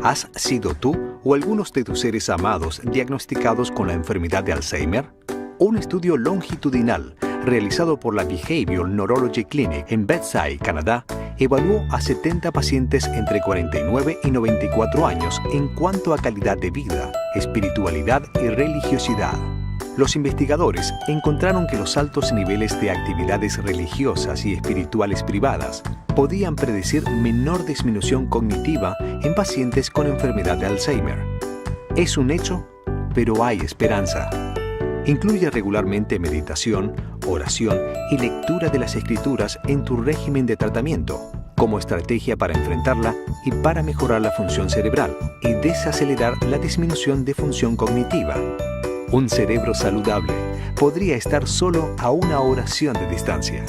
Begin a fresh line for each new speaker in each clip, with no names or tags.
¿Has sido tú o algunos de tus seres amados diagnosticados con la enfermedad de Alzheimer? Un estudio longitudinal realizado por la Behavioral Neurology Clinic en Bedside, Canadá, evaluó a 70 pacientes entre 49 y 94 años en cuanto a calidad de vida, espiritualidad y religiosidad. Los investigadores encontraron que los altos niveles de actividades religiosas y espirituales privadas podían predecir menor disminución cognitiva en pacientes con enfermedad de Alzheimer. Es un hecho, pero hay esperanza. Incluye regularmente meditación, oración y lectura de las escrituras en tu régimen de tratamiento, como estrategia para enfrentarla y para mejorar la función cerebral y desacelerar la disminución de función cognitiva. Un cerebro saludable podría estar solo a una oración de distancia.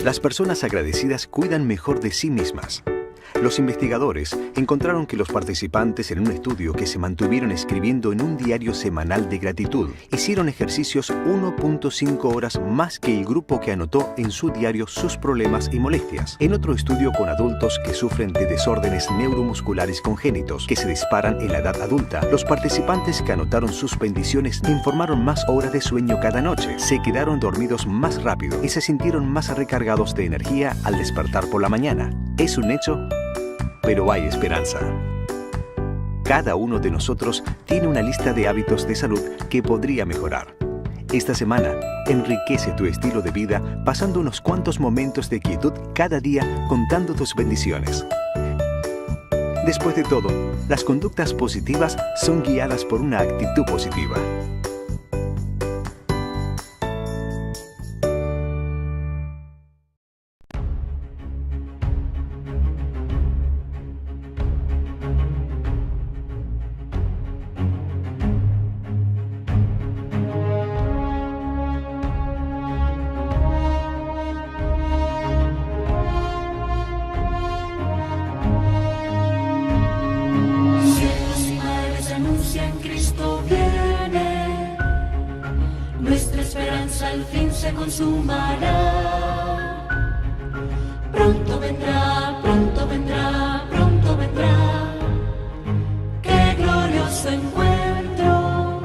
Las personas agradecidas cuidan mejor de sí mismas. Los investigadores encontraron que los participantes en un estudio que se mantuvieron escribiendo en un diario semanal de gratitud hicieron ejercicios 1.5 horas más que el grupo que anotó en su diario sus problemas y molestias. En otro estudio con adultos que sufren de desórdenes neuromusculares congénitos que se disparan en la edad adulta, los participantes que anotaron sus bendiciones informaron más horas de sueño cada noche, se quedaron dormidos más rápido y se sintieron más recargados de energía al despertar por la mañana. Es un hecho, pero hay esperanza. Cada uno de nosotros tiene una lista de hábitos de salud que podría mejorar. Esta semana, enriquece tu estilo de vida pasando unos cuantos momentos de quietud cada día contando tus bendiciones. Después de todo, las conductas positivas son guiadas por una actitud positiva.
Nuestra esperanza al fin se consumará. Pronto vendrá, pronto vendrá, pronto vendrá. ¡Qué glorioso encuentro!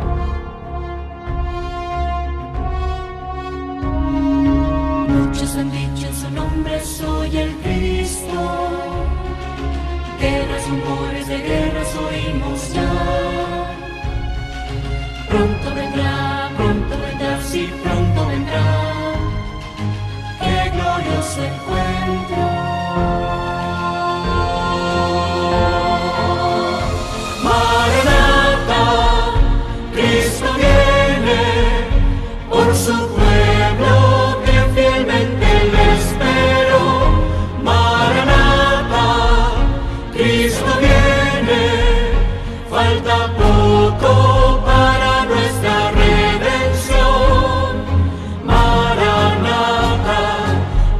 Muchos han dicho en su nombre, soy el Cristo. Guerras, rumores de guerras oímos ya. Pronto vendrá, sí, pronto vendrá. ¡Qué glorioso encuentro! Maranatha, Cristo viene por su pueblo que fielmente le espero. Maranatha, Cristo viene, falta poco para nuestra redención. Maranatha,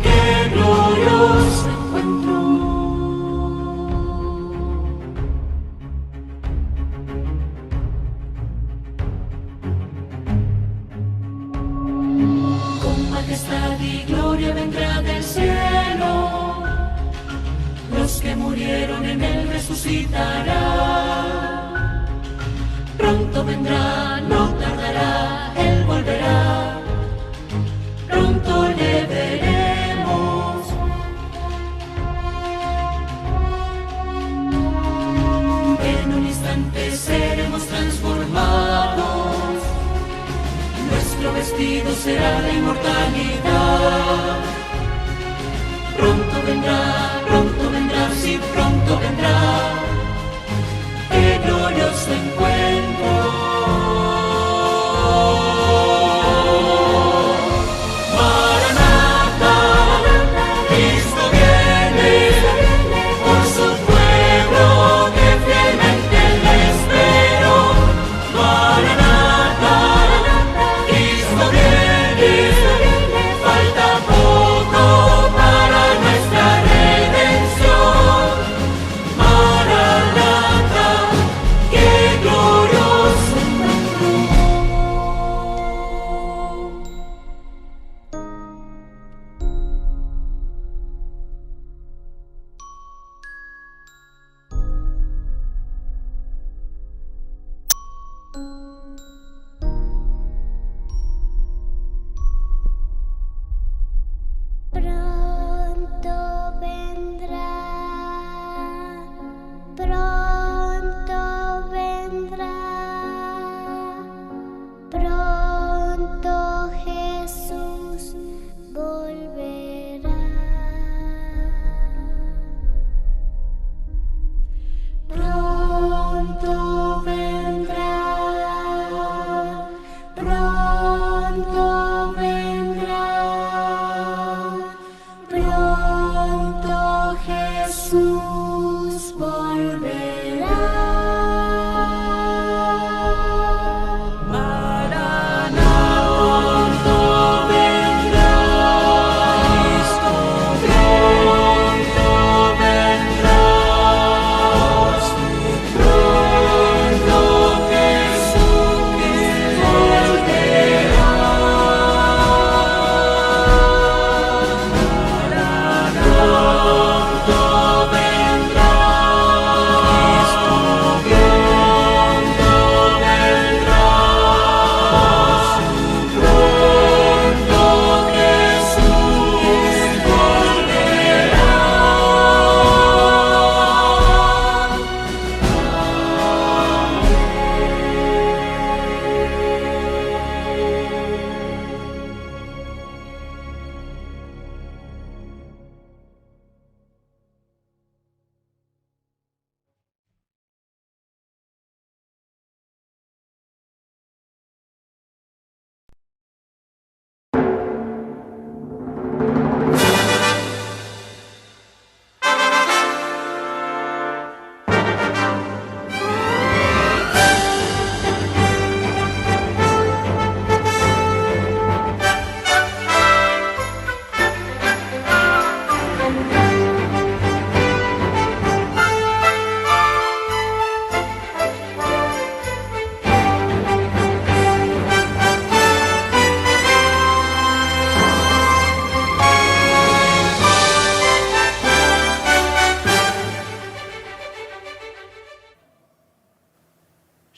qué glorioso encuentro. Con majestad y gloria vendrá del cielo. Los que murieron en él resucitará. Pronto vendrá, no tardará, él volverá. Pronto le veremos. En un instante seremos transformados. Nuestro vestido será la inmortalidad. Pronto vendrá, sí, pronto vendrá. ¡Qué glorioso encuentro! Maranatha, Cristo viene por su pueblo que fielmente le espero. Maranatha, Cristo viene, falta poco para nuestra redención. Maranatha, qué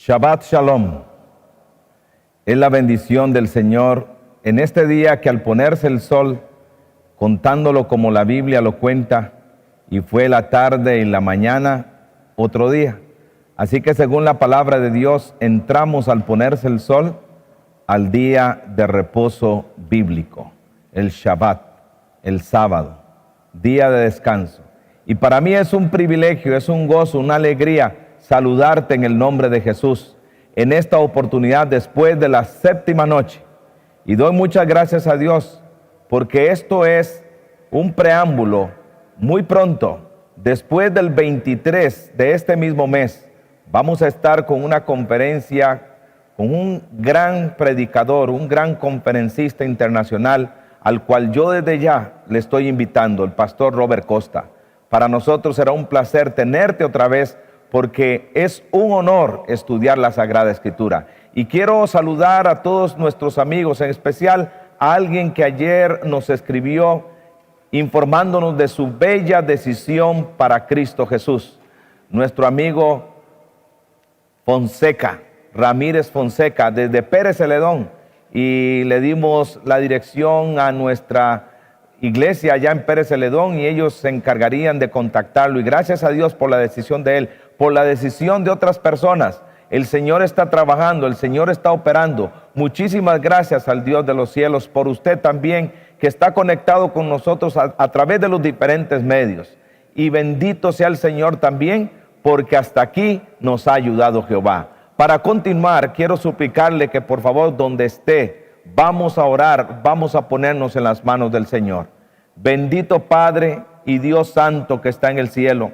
Shabbat Shalom. Es la bendición del Señor en este día que al ponerse el sol, contándolo como la Biblia lo cuenta, y fue la tarde y la mañana, otro día. Así que según la palabra de Dios, entramos al ponerse el sol al día de reposo bíblico, el Shabbat, el sábado, día de descanso. Y para mí es un privilegio, es un gozo, una alegría saludarte en el nombre de Jesús en esta oportunidad después de la séptima noche. Y doy muchas gracias a Dios porque esto es un preámbulo. Muy pronto, después del 23 de este mismo mes, vamos a estar con una conferencia con un gran predicador, un gran conferencista internacional, al cual yo desde ya le estoy invitando, el pastor Robert Costa. Para nosotros será un placer tenerte otra vez, porque es un honor estudiar la Sagrada Escritura. Y quiero saludar a todos nuestros amigos, en especial a alguien que ayer nos escribió informándonos de su bella decisión para Cristo Jesús. Nuestro amigo Fonseca, Ramírez Fonseca, desde Pérez Celedón, y le dimos la dirección a nuestra iglesia allá en Pérez Celedón y ellos se encargarían de contactarlo. Y gracias a Dios por la decisión de él, por la decisión de otras personas. El Señor está trabajando, el Señor está operando. Muchísimas gracias al Dios de los cielos por usted también, que está conectado con nosotros a través de los diferentes medios. Y bendito sea el Señor también, porque hasta aquí nos ha ayudado Jehová. Para continuar, quiero suplicarle que por favor, donde esté, vamos a orar, vamos a ponernos en las manos del Señor. Bendito Padre y Dios Santo que está en el cielo,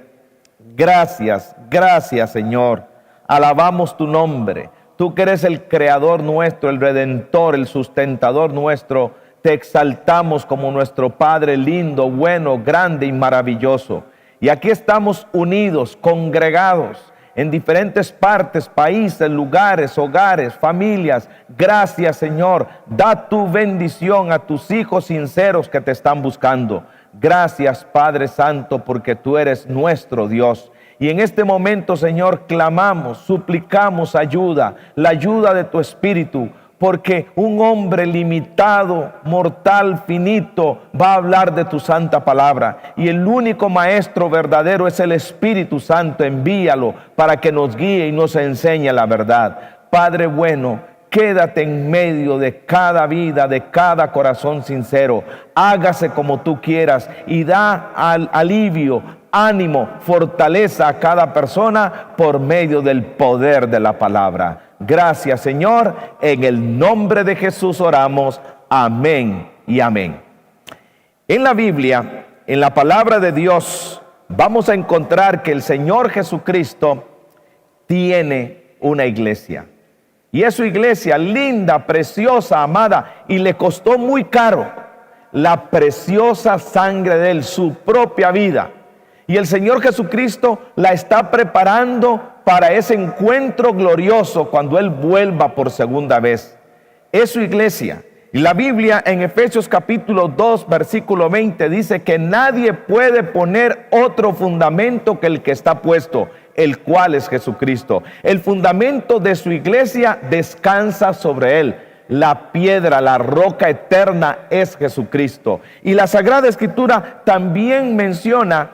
gracias, gracias Señor. Alabamos tu nombre. Tú que eres el creador nuestro, el redentor, el sustentador nuestro, te exaltamos como nuestro Padre lindo, bueno, grande y maravilloso. Y aquí estamos unidos, congregados en diferentes partes, países, lugares, hogares, familias. Gracias, Señor. Da tu bendición a tus hijos sinceros que te están buscando. Gracias, Padre Santo, porque tú eres nuestro Dios. Y en este momento, Señor, clamamos, suplicamos ayuda, la ayuda de tu Espíritu, porque un hombre limitado, mortal, finito, va a hablar de tu santa palabra. Y el único maestro verdadero es el Espíritu Santo. Envíalo para que nos guíe y nos enseñe la verdad. Padre bueno, quédate en medio de cada vida, de cada corazón sincero. Hágase como tú quieras y da alivio, ánimo, fortaleza a cada persona por medio del poder de la palabra. Gracias, Señor. En el nombre de Jesús oramos. Amén y amén. En la Biblia, en la palabra de Dios, vamos a encontrar que el Señor Jesucristo tiene una iglesia. Y es su iglesia linda, preciosa, amada, y le costó muy caro la preciosa sangre de Él, su propia vida. Y el Señor Jesucristo la está preparando para ese encuentro glorioso cuando Él vuelva por segunda vez. Es su iglesia. Y la Biblia en Efesios capítulo 2, versículo 20 dice que nadie puede poner otro fundamento que el que está puesto, el cual es Jesucristo. El fundamento de su iglesia descansa sobre Él. La piedra, la roca eterna es Jesucristo. Y la Sagrada Escritura también menciona,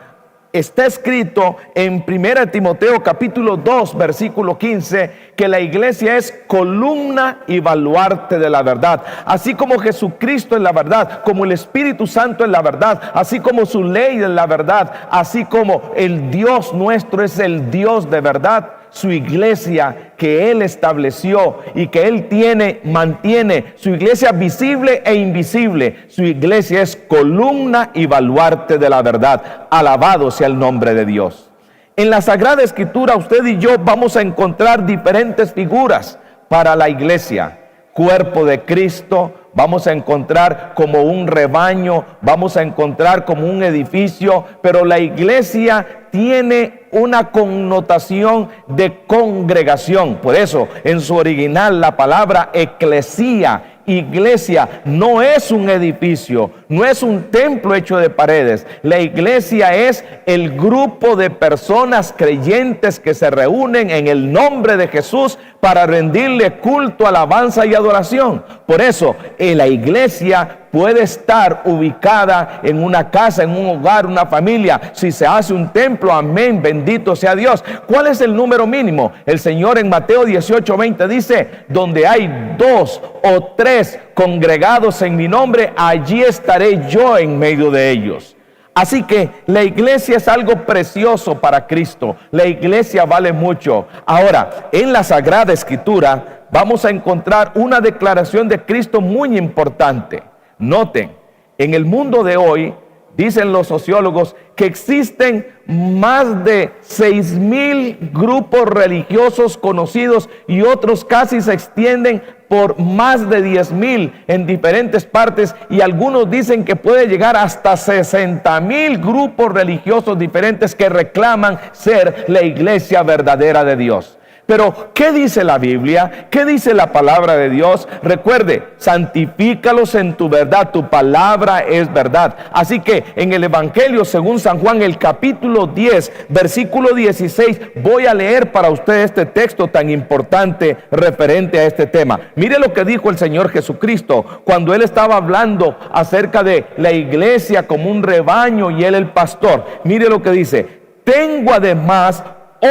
está escrito en 1 Timoteo capítulo 2 versículo 15 que la iglesia es columna y baluarte de la verdad. Así como Jesucristo es la verdad, como el Espíritu Santo es la verdad, así como su ley es la verdad, así como el Dios nuestro es el Dios de verdad, su iglesia que Él estableció y que Él mantiene, su iglesia visible e invisible, su iglesia es columna y baluarte de la verdad. Alabado sea el nombre de Dios. En la Sagrada Escritura usted y yo vamos a encontrar diferentes figuras para la iglesia. Cuerpo de Cristo, vamos a encontrar como un rebaño, vamos a encontrar como un edificio, pero la iglesia tiene una connotación de congregación. Por eso, en su original, la palabra eclesía iglesia no es un edificio, no es un templo hecho de paredes. La iglesia es el grupo de personas creyentes que se reúnen en el nombre de Jesús para rendirle culto, alabanza y adoración. Por eso, la iglesia puede estar ubicada en una casa, en un hogar, una familia. Si se hace un templo, amén, bendito sea Dios. ¿Cuál es el número mínimo? El Señor en Mateo 18:20 dice: donde hay 2 o 3 congregados en mi nombre, allí estaré yo en medio de ellos. Así que la iglesia es algo precioso para Cristo. La iglesia vale mucho. Ahora, en la Sagrada Escritura vamos a encontrar una declaración de Cristo muy importante. Noten, en el mundo de hoy, dicen los sociólogos, que existen más de 6,000 grupos religiosos conocidos y otros casi se extienden por más de 10,000 en diferentes partes, y algunos dicen que puede llegar hasta 60,000 grupos religiosos diferentes que reclaman ser la iglesia verdadera de Dios. Pero, ¿qué dice la Biblia? ¿Qué dice la palabra de Dios? Recuerde, santifícalos en tu verdad, tu palabra es verdad. Así que en el Evangelio según San Juan, el capítulo 10, versículo 16, voy a leer para usted este texto tan importante referente a este tema. Mire lo que dijo el Señor Jesucristo cuando Él estaba hablando acerca de la iglesia como un rebaño y Él el pastor. Mire lo que dice: tengo además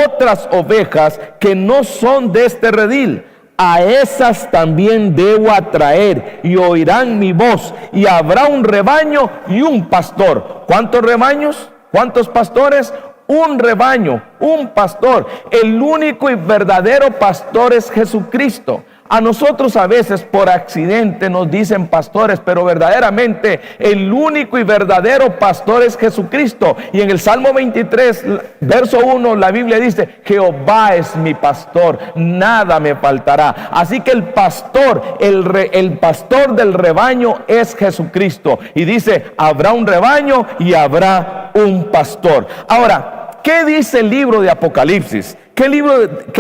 otras ovejas que no son de este redil, a esas también debo atraer, y oirán mi voz, y habrá un rebaño y un pastor. ¿Cuántos rebaños? ¿Cuántos pastores? Un rebaño, un pastor. El único y verdadero pastor es Jesucristo. A nosotros a veces por accidente nos dicen pastores, pero verdaderamente el único y verdadero pastor es Jesucristo. Y en el Salmo 23, verso 1, la Biblia dice: Jehová es mi pastor, nada me faltará. Así que el pastor, el pastor del rebaño es Jesucristo. Y dice: habrá un rebaño y habrá un pastor. Ahora, ¿qué dice el libro de Apocalipsis? ¿Qué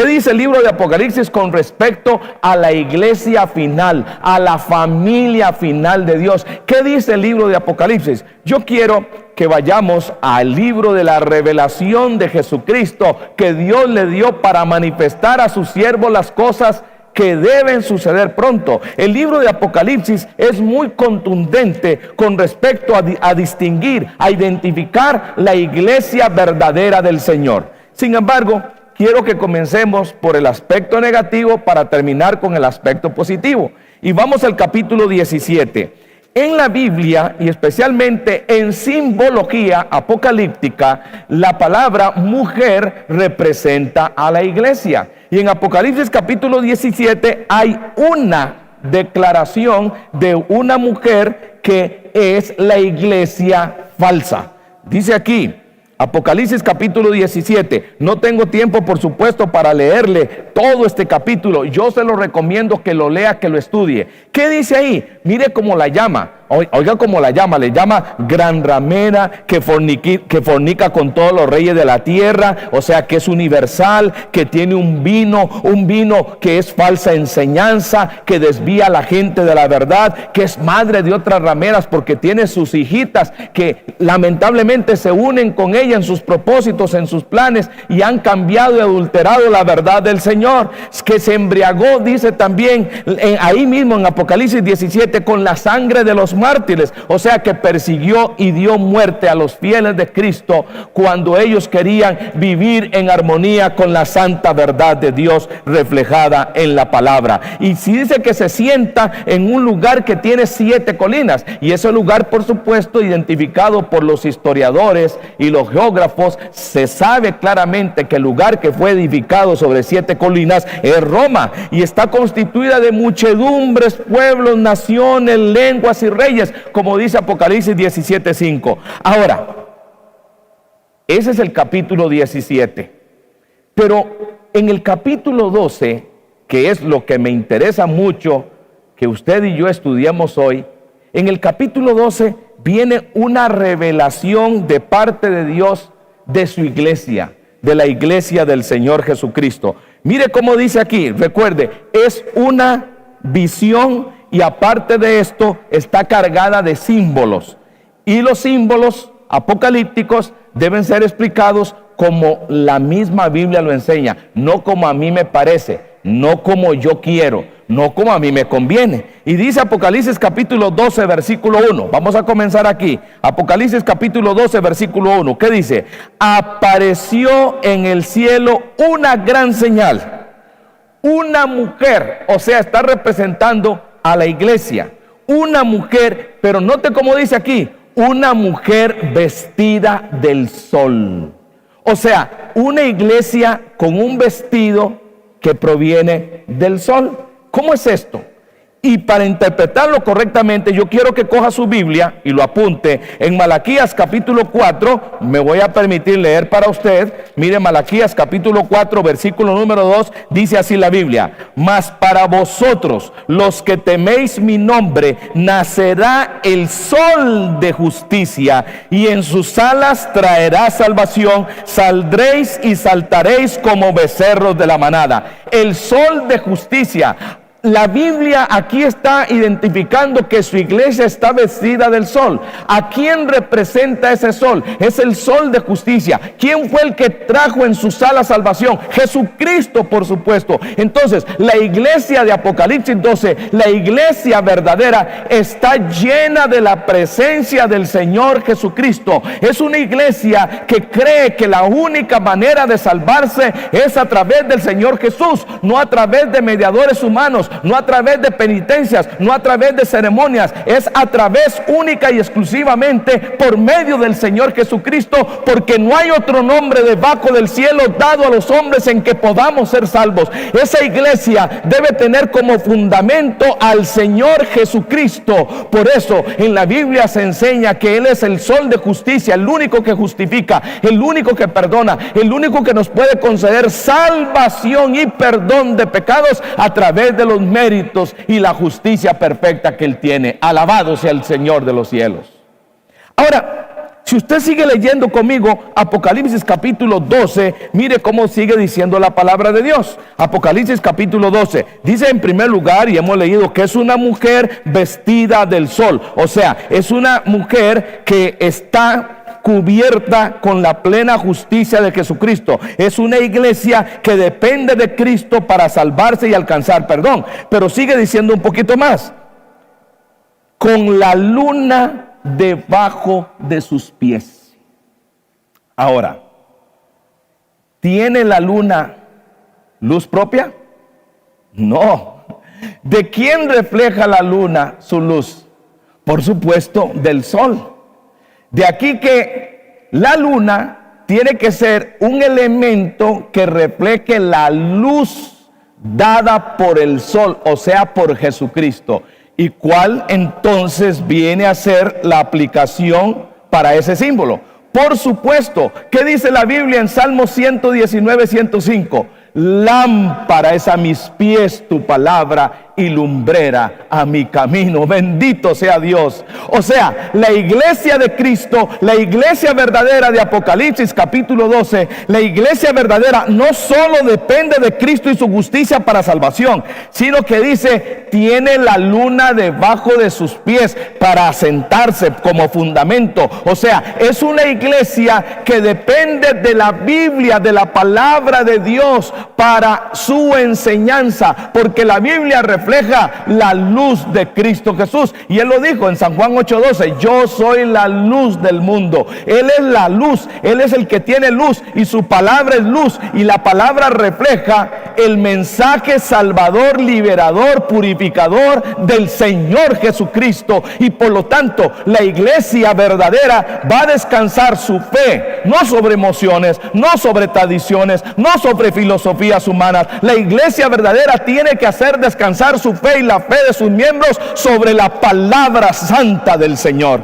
dice el libro de Apocalipsis con respecto a la iglesia final, a la familia final de Dios? ¿Qué dice el libro de Apocalipsis? Yo quiero que vayamos al libro de la revelación de Jesucristo, que Dios le dio para manifestar a sus siervos las cosas que deben suceder pronto. El libro de Apocalipsis es muy contundente con respecto a distinguir, a identificar la iglesia verdadera del Señor. Sin embargo, quiero que comencemos por el aspecto negativo para terminar con el aspecto positivo. Y vamos al capítulo 17. En la Biblia, y especialmente en simbología apocalíptica, la palabra mujer representa a la iglesia. Y en Apocalipsis capítulo 17 hay una declaración de una mujer que es la iglesia falsa. Dice aquí, Apocalipsis capítulo 17. No tengo tiempo, por supuesto, para leerle todo este capítulo. Yo se lo recomiendo que lo lea, que lo estudie. ¿Qué dice ahí? Mire cómo la llama. Oiga cómo la llama. Le llama gran ramera, que fornica con todos los reyes de la tierra. O sea, que es universal, que tiene un vino que es falsa enseñanza, que desvía a la gente de la verdad, que es madre de otras rameras porque tiene sus hijitas que lamentablemente se unen con ella en sus propósitos, en sus planes, y han cambiado y adulterado la verdad del Señor. Que se embriagó, dice también ahí mismo en Apocalipsis 17, con la sangre de los mártires. O sea, que persiguió y dio muerte a los fieles de Cristo cuando ellos querían vivir en armonía con la santa verdad de Dios reflejada en la palabra. Y si dice que se sienta en un lugar que tiene 7 colinas, y ese lugar, por supuesto, identificado por los historiadores y los geógrafos, se sabe claramente que el lugar que fue edificado sobre 7 colinas es Roma, y está constituida de muchedumbres, pueblos, naciones, lenguas y reyes, como dice Apocalipsis 17:5. Ahora, ese es el capítulo 17. Pero en el capítulo 12, que es lo que me interesa mucho que usted y yo estudiemos hoy, en el capítulo 12 viene una revelación de parte de Dios de su iglesia, de la iglesia del Señor Jesucristo. Mire cómo dice aquí, recuerde, es una visión y aparte de esto está cargada de símbolos. Y los símbolos apocalípticos deben ser explicados como la misma Biblia lo enseña, no como a mí me parece, no como yo quiero, no como a mí me conviene. Y dice Apocalipsis capítulo 12, versículo 1. Vamos a comenzar aquí. Apocalipsis capítulo 12, versículo 1. ¿Qué dice? Apareció en el cielo una gran señal. Una mujer, o sea, está representando a la iglesia. Una mujer, pero note cómo dice aquí, una mujer vestida del sol. O sea, una iglesia con un vestido que proviene del sol. ¿Cómo es esto? Y para interpretarlo correctamente, yo quiero que coja su Biblia y lo apunte en Malaquías capítulo 4. Me voy a permitir leer para usted. Mire, Malaquías capítulo 4, versículo número 2, dice así la Biblia: mas para vosotros, los que teméis mi nombre, nacerá el sol de justicia, y en sus alas traerá salvación. Saldréis y saltaréis como becerros de la manada. El sol de justicia. La Biblia aquí está identificando que su iglesia está vestida del sol. ¿A quién representa ese sol? Es el sol de justicia. ¿Quién fue el que trajo en sus alas salvación? Jesucristo, por supuesto. Entonces, la iglesia de Apocalipsis 12, la iglesia verdadera, está llena de la presencia del Señor Jesucristo. Es una iglesia que cree que la única manera de salvarse es a través del Señor Jesús, no a través de mediadores humanos, no a través de penitencias, no a través de ceremonias, es a través única y exclusivamente por medio del Señor Jesucristo, porque no hay otro nombre debajo del cielo dado a los hombres en que podamos ser salvos. Esa iglesia debe tener como fundamento al Señor Jesucristo. Por eso en la Biblia se enseña que Él es el sol de justicia, el único que justifica, el único que perdona, el único que nos puede conceder salvación y perdón de pecados a través de los méritos y la justicia perfecta que Él tiene. Alabado sea el Señor de los cielos. Ahora, si usted sigue leyendo conmigo Apocalipsis capítulo 12, mire cómo sigue diciendo la palabra de Dios. Apocalipsis capítulo 12 dice en primer lugar, y hemos leído, que es una mujer vestida del sol. O sea, es una mujer que está cubierta con la plena justicia de Jesucristo. Es una iglesia que depende de Cristo para salvarse y alcanzar perdón. Pero sigue diciendo un poquito más: con la luna debajo de sus pies. Ahora, ¿tiene la luna luz propia? No. ¿De quién refleja la luna su luz? Por supuesto, del sol. De aquí que la luna tiene que ser un elemento que refleje la luz dada por el sol, o sea, por Jesucristo. ¿Y cuál entonces viene a ser la aplicación para ese símbolo? Por supuesto, ¿qué dice la Biblia en Salmo 119, 105? Lámpara es a mis pies tu palabra y lumbrera a mi camino. Bendito sea Dios. O sea, la iglesia de Cristo, la iglesia verdadera de Apocalipsis capítulo 12, la iglesia verdadera no solo depende de Cristo y su justicia para salvación, sino que dice, tiene la luna debajo de sus pies para asentarse como fundamento. O sea, es una iglesia que depende de la Biblia, de la palabra de Dios para su enseñanza, porque la Biblia refleja la luz de Cristo Jesús. Y Él lo dijo en San Juan 8:12, yo soy la luz del mundo. Él es la luz, Él es el que tiene luz y su palabra es luz. Y la palabra refleja el mensaje salvador, liberador, purificador del Señor Jesucristo. Y por lo tanto, la iglesia verdadera va a descansar su fe, no sobre emociones, no sobre tradiciones, no sobre filosofías humanas. La iglesia verdadera tiene que hacer descansar su fe y la fe de sus miembros sobre la palabra santa del Señor.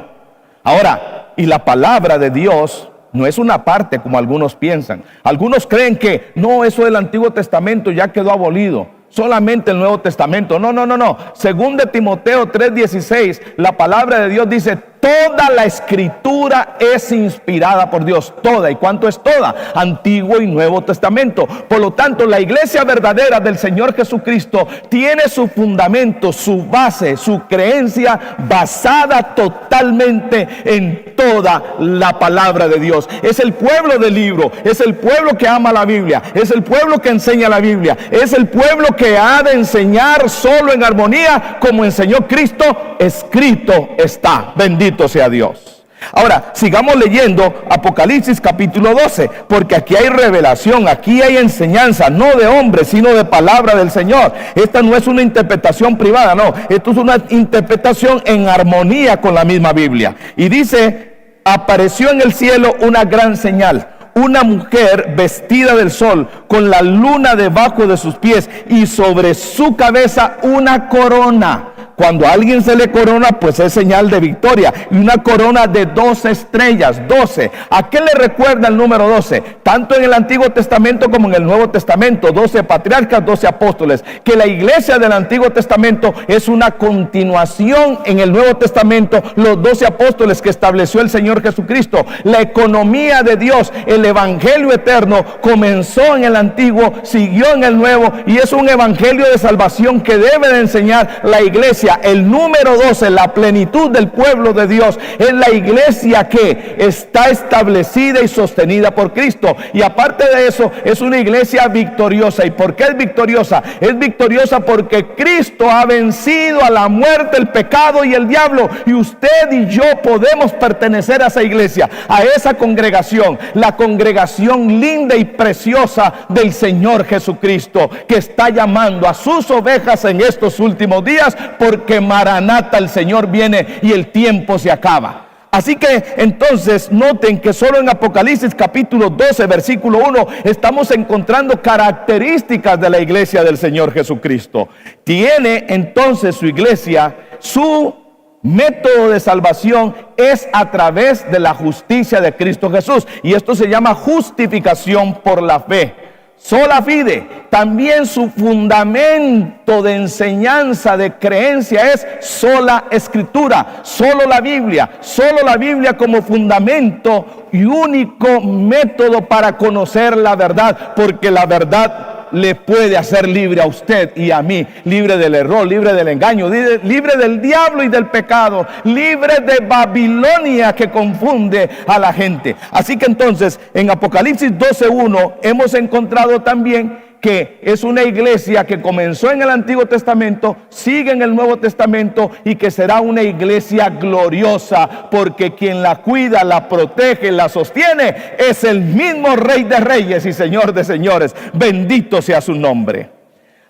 Ahora, y la palabra de Dios no es una parte como algunos piensan. Algunos creen que no, eso del Antiguo Testamento ya quedó abolido, solamente el Nuevo Testamento. No. Según de Timoteo 3:16, la palabra de Dios dice, Toda la escritura es inspirada por Dios, toda. ¿Y cuánto es toda? Antiguo y Nuevo Testamento. Por lo tanto, la iglesia verdadera del Señor Jesucristo tiene su fundamento, su base, su creencia basada totalmente en toda la palabra de Dios. Es el pueblo del libro, es el pueblo que ama la Biblia, es el pueblo que enseña la Biblia, es el pueblo que ha de enseñar solo en armonía como enseñó Cristo. Escrito está. Bendito sea Dios. Ahora, sigamos leyendo Apocalipsis capítulo 12, porque aquí hay revelación, aquí hay enseñanza, no de hombres, sino de palabra del Señor. Esta no es una interpretación privada, no, esto es una interpretación en armonía con la misma Biblia. Y dice, apareció en el cielo una gran señal, una mujer vestida del sol, con la luna debajo de sus pies y sobre su cabeza una corona. Cuando a alguien se le corona, pues es señal de victoria. Y una corona de 12 estrellas, 12. ¿A qué le recuerda el número 12? Tanto en el Antiguo Testamento como en el Nuevo Testamento. 12 patriarcas, 12 apóstoles. Que la iglesia del Antiguo Testamento es una continuación en el Nuevo Testamento. Los 12 apóstoles que estableció el Señor Jesucristo. La economía de Dios, el evangelio eterno, comenzó en el Antiguo, siguió en el Nuevo. Y es un evangelio de salvación que debe de enseñar la iglesia. El número 12, la plenitud del pueblo de Dios, es la iglesia que está establecida y sostenida por Cristo. Y aparte de eso, es una iglesia victoriosa. ¿Y por qué es victoriosa? Es victoriosa porque Cristo ha vencido a la muerte, el pecado y el diablo. Y usted y yo podemos pertenecer a esa iglesia, a esa congregación, la congregación linda y preciosa del Señor Jesucristo, que está llamando a sus ovejas en estos últimos días, porque Maranata, el Señor viene y el tiempo se acaba. Así que entonces noten que solo en Apocalipsis capítulo 12 versículo 1 estamos encontrando características de la iglesia del Señor Jesucristo. Tiene entonces su iglesia, su método de salvación es a través de la justicia de Cristo Jesús, y esto se llama justificación por la fe. Sola fide. También su fundamento de enseñanza, de creencia, es sola escritura, solo la Biblia como fundamento y único método para conocer la verdad, porque la verdad le puede hacer libre a usted y a mí, libre del error, libre del engaño, libre del diablo y del pecado, libre de Babilonia que confunde a la gente. Así que entonces en Apocalipsis 12:1 hemos encontrado también que es una iglesia que comenzó en el Antiguo Testamento, sigue en el Nuevo Testamento, y que será una iglesia gloriosa, porque quien la cuida, la protege, la sostiene es el mismo Rey de Reyes y Señor de Señores. Bendito sea su nombre.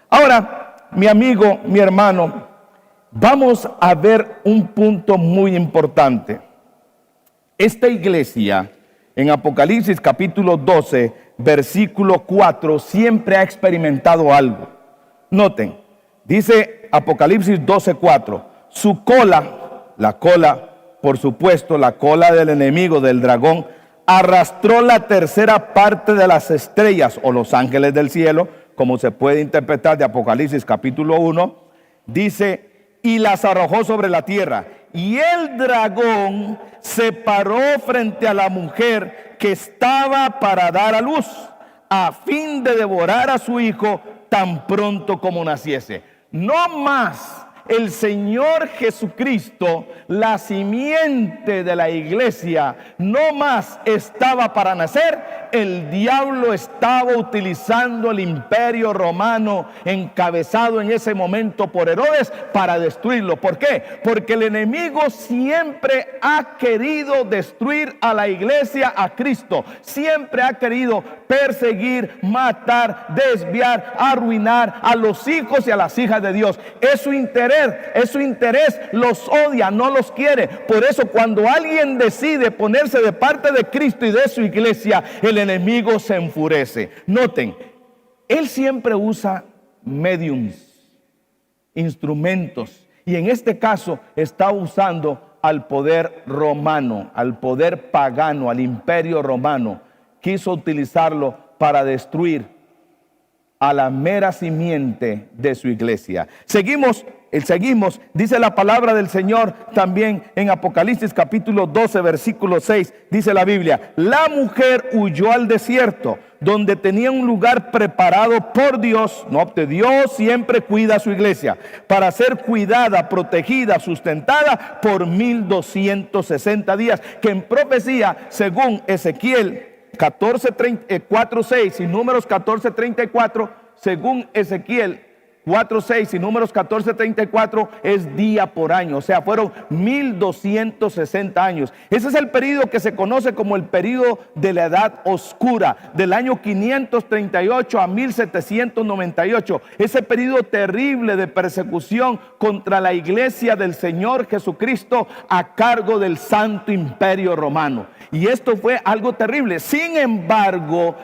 Ahora, mi amigo, mi hermano, vamos a ver un punto muy importante. Esta iglesia en Apocalipsis capítulo 12 versículo 4 siempre ha experimentado algo. Noten, dice Apocalipsis 12:4, su cola, la cola, por supuesto, la cola del enemigo, del dragón, arrastró la tercera parte de las estrellas o los ángeles del cielo, como se puede interpretar de Apocalipsis capítulo 1, dice, y las arrojó sobre la tierra. Y el dragón se paró frente a la mujer que estaba para dar a luz, a fin de devorar a su hijo tan pronto como naciese. No más el Señor Jesucristo, la simiente de la iglesia, no más estaba para nacer. El diablo estaba utilizando el imperio romano, encabezado en ese momento por Herodes, para destruirlo. ¿Por qué? Porque el enemigo siempre ha querido destruir a la iglesia, a Cristo. Siempre ha querido perseguir, matar, desviar, arruinar a los hijos y a las hijas de Dios. Es su interés, los odia, no los quiere. Por eso cuando alguien decide ponerse de parte de Cristo y de su iglesia, el enemigo se enfurece. Noten, él siempre usa mediums, instrumentos, y en este caso está usando al poder romano, al poder pagano, al imperio romano. Quiso utilizarlo para destruir a la mera simiente de su iglesia. Seguimos Seguimos, dice la palabra del Señor también en Apocalipsis capítulo 12, versículo 6, dice la Biblia: la mujer huyó al desierto, donde tenía un lugar preparado por Dios. No, Dios siempre cuida a su iglesia para ser cuidada, protegida, sustentada por 1260 días, que en profecía, según Ezequiel 4:6 y Números 14:34, según Ezequiel 4:6 y Números 14:34, es día por año. O sea, fueron 1260 años. Ese es el periodo que se conoce como el periodo de la edad oscura, del año 538 a 1798. Ese periodo terrible de persecución contra la iglesia del Señor Jesucristo a cargo del Santo Imperio Romano. Y esto fue algo terrible. Sin embargo,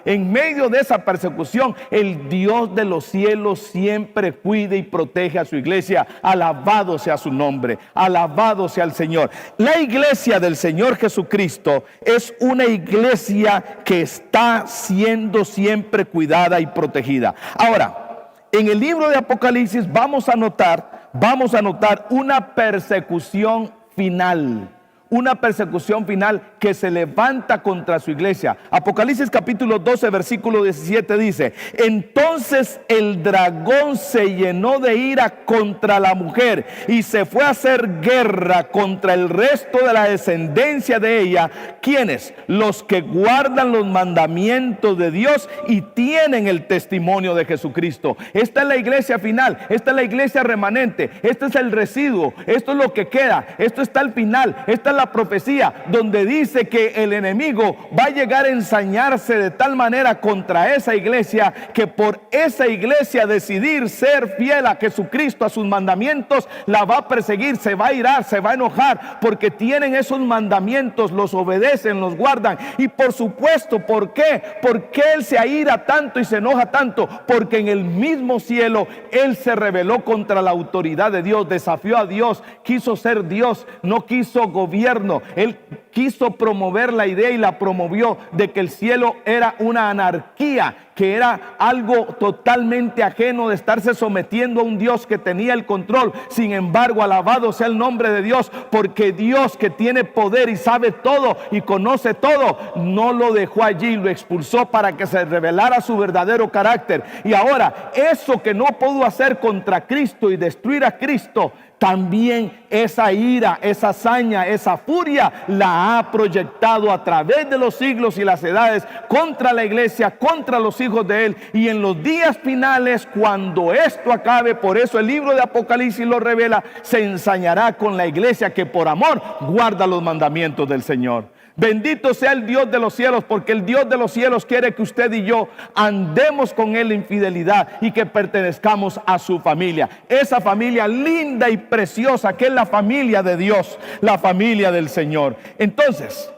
en medio de esa persecución, el Dios de los cielos siempre cuida y protege a su iglesia. Alabado sea su nombre, alabado sea el Señor. La iglesia del Señor Jesucristo es una iglesia que está siendo siempre cuidada y protegida. Ahora, en el libro de Apocalipsis vamos a notar una persecución final. Una persecución final que se levanta contra su iglesia. Apocalipsis capítulo 12, versículo 17 dice: entonces el dragón se llenó de ira contra la mujer y se fue a hacer guerra contra el resto de la descendencia de ella. ¿Quiénes? Los que guardan los mandamientos de Dios y tienen el testimonio de Jesucristo. Esta es la iglesia final, esta es la iglesia remanente, este es el residuo, esto es lo que queda, esto está al final, esta es la profecía donde dice que el enemigo va a llegar a ensañarse de tal manera contra esa iglesia que por esa iglesia decidir ser fiel a Jesucristo, a sus mandamientos, la va a perseguir, se va a irar, se va a enojar porque tienen esos mandamientos, los obedecen, los guardan. Y por supuesto, ¿por qué? ¿Por qué él se aira tanto y se enoja tanto? Porque en el mismo cielo él se rebeló contra la autoridad de Dios, desafió a Dios, quiso ser Dios, no quiso gobierno. Él quiso promover la idea y la promovió de que el cielo era una anarquía, que era algo totalmente ajeno de estarse sometiendo a un Dios que tenía el control. Sin embargo, alabado sea el nombre de Dios, porque Dios, que tiene poder y sabe todo y conoce todo, no lo dejó allí, lo expulsó para que se revelara su verdadero carácter. Y ahora, eso que no pudo hacer contra Cristo y destruir a Cristo, también esa ira, esa hazaña, esa furia la ha proyectado a través de los siglos y las edades contra la iglesia, contra los hijos de él. Y en los días finales, cuando esto acabe, por eso el libro de Apocalipsis lo revela, se ensañará con la iglesia que por amor guarda los mandamientos del Señor. Bendito sea el Dios de los cielos, porque el Dios de los cielos quiere que usted y yo andemos con él en fidelidad y que pertenezcamos a su familia. Esa familia linda y preciosa que es la familia de Dios, la familia del Señor. Entonces,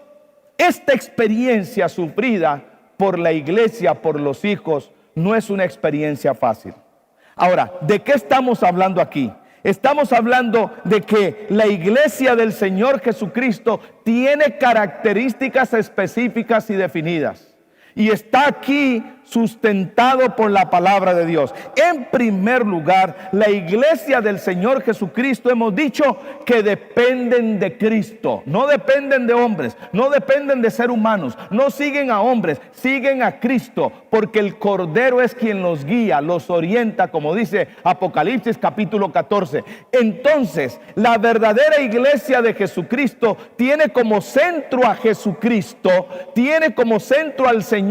esta experiencia sufrida por la iglesia, por los hijos, no es una experiencia fácil. Ahora, ¿de qué estamos hablando aquí? Estamos hablando de que la iglesia del Señor Jesucristo tiene características específicas y definidas. Y está aquí sustentado por la palabra de Dios. En primer lugar, la iglesia del Señor Jesucristo, hemos dicho que dependen de Cristo, no dependen de hombres, no dependen de seres humanos, no siguen a hombres, siguen a Cristo, porque el Cordero es quien los guía, los orienta, como dice Apocalipsis capítulo 14. Entonces, la verdadera iglesia de Jesucristo tiene como centro a Jesucristo, tiene como centro al Señor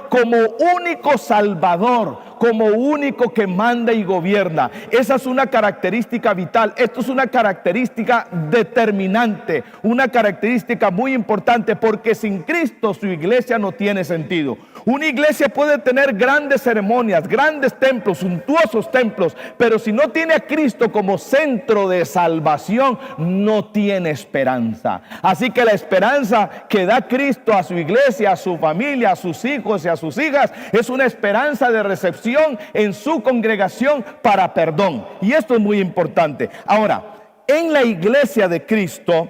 como único Salvador, como único que manda y gobierna. Esa es una característica vital. Esto es una característica determinante, una característica muy importante, porque sin Cristo su iglesia no tiene sentido. Una iglesia puede tener grandes ceremonias, grandes templos, suntuosos templos, pero si no tiene a Cristo como centro de salvación, no tiene esperanza. Así que la esperanza que da Cristo a su iglesia, a su familia, a sus hijos y a sus hijas, es una esperanza de recepción en su congregación para perdón. Y esto es muy importante. Ahora, en la iglesia de Cristo,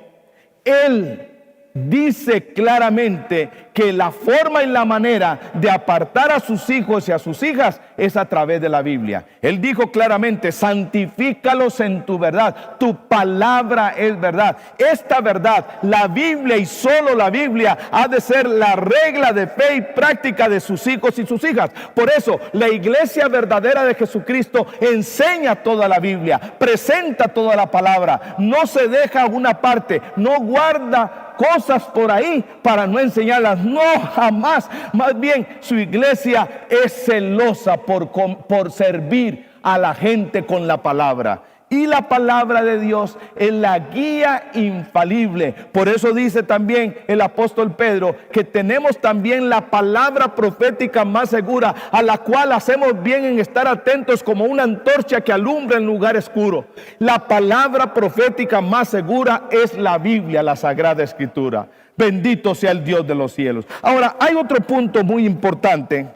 Él dice claramente que la forma y la manera de apartar a sus hijos y a sus hijas es a través de la Biblia. Él dijo claramente: santifícalos en tu verdad, tu palabra es verdad. Esta verdad, la Biblia y solo la Biblia, ha de ser la regla de fe y práctica de sus hijos y sus hijas. Por eso la iglesia verdadera de Jesucristo enseña toda la Biblia, presenta toda la palabra, no se deja una parte, no guarda cosas por ahí para no enseñarlas. No, jamás. Más bien, su iglesia es celosa por servir a la gente con la palabra. Y la palabra de Dios es la guía infalible. Por eso dice también el apóstol Pedro que tenemos también la palabra profética más segura, a la cual hacemos bien en estar atentos como una antorcha que alumbra en lugar oscuro. La palabra profética más segura es la Biblia, la Sagrada Escritura. Bendito sea el Dios de los cielos. Ahora, hay otro punto muy importante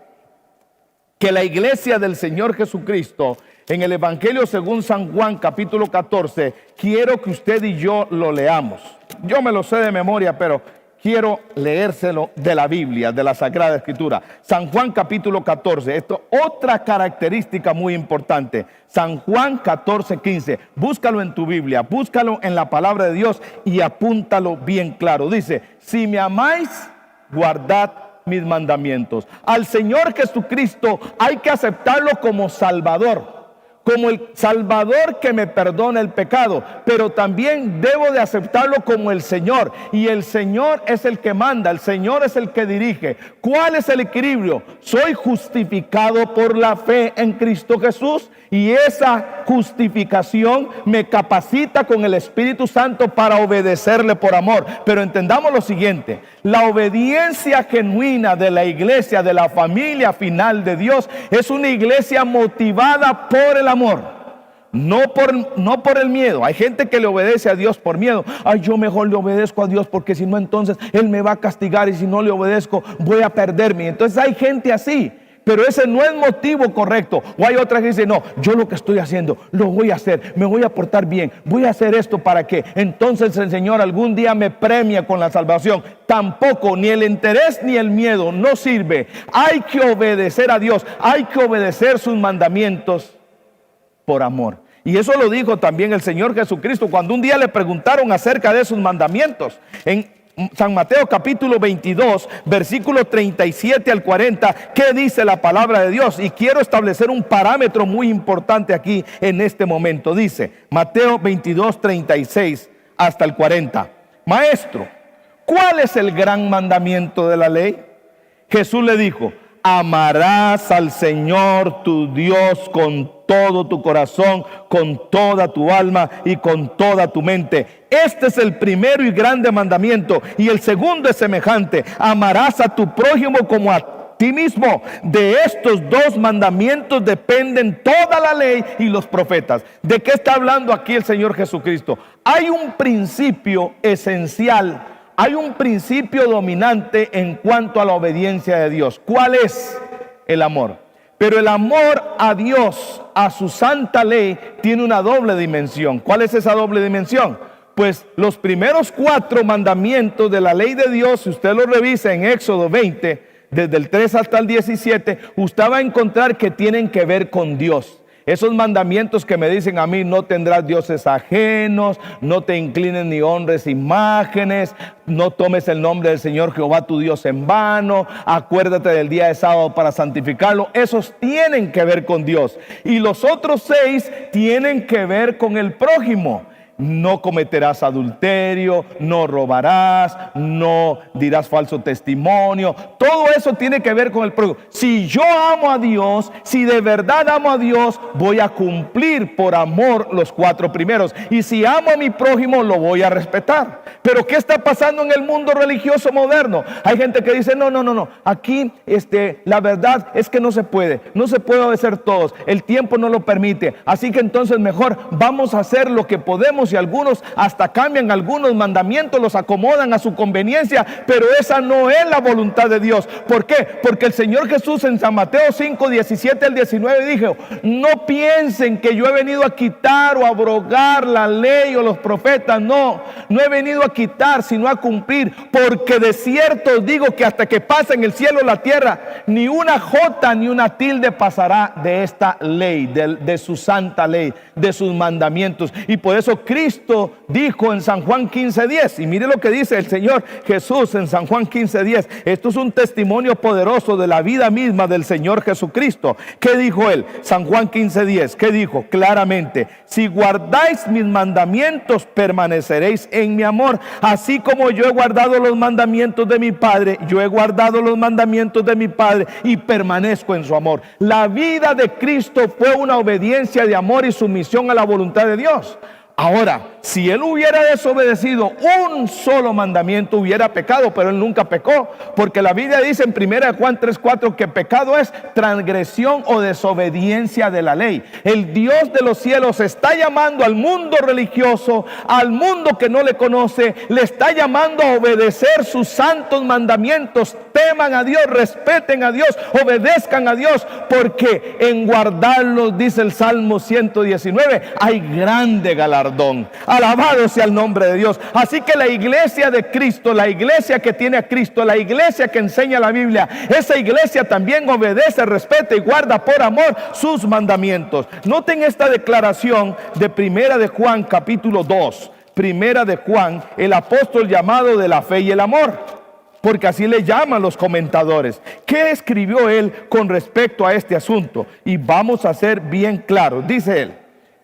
que la iglesia del Señor Jesucristo, en el Evangelio según San Juan capítulo 14, quiero que usted y yo lo leamos. Yo me lo sé de memoria, pero quiero leérselo de la Biblia, de la Sagrada Escritura. San Juan capítulo 14, esto otra característica muy importante. San Juan 14, 15, búscalo en tu Biblia, búscalo en la palabra de Dios y apúntalo bien claro. Dice: si me amáis, guardad mis mandamientos. Al Señor Jesucristo hay que aceptarlo como Salvador, como el Salvador que me perdona el pecado, pero también debo de aceptarlo como el Señor, y el Señor es el que manda, el Señor es el que dirige. ¿Cuál es el equilibrio? Soy justificado por la fe en Cristo Jesús, y esa justificación me capacita con el Espíritu Santo para obedecerle por amor. Pero entendamos lo siguiente: la obediencia genuina de la iglesia, de la familia final de Dios, es una iglesia motivada por el amor, no por el miedo. Hay gente que le obedece a Dios por miedo. Ay, yo mejor le obedezco a Dios porque si no, entonces Él me va a castigar, y si no le obedezco voy a perderme. Entonces hay gente así, pero ese no es motivo correcto. O hay otras que dicen: no, yo lo que estoy haciendo lo voy a hacer, me voy a portar bien, voy a hacer esto para que entonces el Señor algún día me premie con la salvación. Tampoco, ni el interés ni el miedo no sirve. Hay que obedecer a Dios, hay que obedecer sus mandamientos por amor. Y eso lo dijo también el Señor Jesucristo cuando un día le preguntaron acerca de sus mandamientos. En San Mateo capítulo 22, versículo 37 al 40, ¿qué dice la palabra de Dios? Y quiero establecer un parámetro muy importante aquí en este momento. Dice Mateo 22, 36 hasta el 40. Maestro, ¿cuál es el gran mandamiento de la ley? Jesús le dijo: amarás al Señor tu Dios con todo tu corazón, con toda tu alma y con toda tu mente. Este es el primero y grande mandamiento. Y el segundo es semejante: amarás a tu prójimo como a ti mismo. De estos dos mandamientos dependen toda la ley y los profetas. ¿De qué está hablando aquí el Señor Jesucristo? Hay un principio esencial, hay un principio dominante en cuanto a la obediencia de Dios. ¿Cuál es? El amor. Pero el amor a Dios, a su santa ley, tiene una doble dimensión. ¿Cuál es esa doble dimensión? Pues los primeros 4 mandamientos de la ley de Dios, si usted lo revisa en Éxodo 20, desde el 3 hasta el 17, usted va a encontrar que tienen que ver con Dios. Esos mandamientos que me dicen a mí: no tendrás dioses ajenos, no te inclines ni honres imágenes, no tomes el nombre del Señor Jehová tu Dios en vano, acuérdate del día de sábado para santificarlo. Esos tienen que ver con Dios. Y los otros 6 tienen que ver con el prójimo. No cometerás adulterio, no robarás, no dirás falso testimonio. Todo eso tiene que ver con el prójimo. Si yo amo a Dios, si de verdad amo a Dios, voy a cumplir por amor los 4 primeros. Y si amo a mi prójimo, lo voy a respetar. Pero ¿qué está pasando en el mundo religioso moderno? Hay gente que dice: no, aquí la verdad es que no se puede obedecer todos, el tiempo no lo permite, así que entonces mejor vamos a hacer lo que podemos vemos y algunos hasta cambian algunos mandamientos, los acomodan a su conveniencia, pero esa no es la voluntad de Dios. ¿Por qué? Porque el Señor Jesús en San Mateo 5, 17 al 19 dijo: no piensen que yo he venido a quitar o abrogar la ley o los profetas. No he venido a quitar, sino a cumplir. Porque de cierto os digo que hasta que pasen el cielo y la tierra, ni una jota ni una tilde pasará de esta ley, de su santa ley, de sus mandamientos. Y por eso Cristo dijo en San Juan 15:10, y mire lo que dice el Señor Jesús en San Juan 15:10. Esto es un testimonio poderoso de la vida misma del Señor Jesucristo. ¿Qué dijo él? San Juan 15:10, ¿qué dijo? Claramente: si guardáis mis mandamientos, permaneceréis en mi amor, así como yo he guardado los mandamientos de mi Padre. Yo he guardado los mandamientos de mi Padre y permanezco en su amor. La vida de Cristo fue una obediencia de amor y sumisión a la voluntad de Dios. Ahora, si él hubiera desobedecido un solo mandamiento, hubiera pecado, pero él nunca pecó, porque la Biblia dice en 1 Juan 3:4 que pecado es transgresión o desobediencia de la ley. El Dios de los cielos está llamando al mundo religioso, al mundo que no le conoce, le está llamando a obedecer sus santos mandamientos. Teman a Dios, respeten a Dios, obedezcan a Dios, porque en guardarlos, dice el Salmo 119, hay grande galardón. Alabado sea el nombre de Dios. Así que la iglesia de Cristo, la iglesia que tiene a Cristo, la iglesia que enseña la Biblia, esa iglesia también obedece, respeta y guarda por amor sus mandamientos. Noten esta declaración de 1 de Juan capítulo 2. 1 de Juan, el apóstol llamado de la fe y el amor, porque así le llaman los comentadores. ¿Qué escribió él con respecto a este asunto? Y vamos a ser bien claros. Dice él,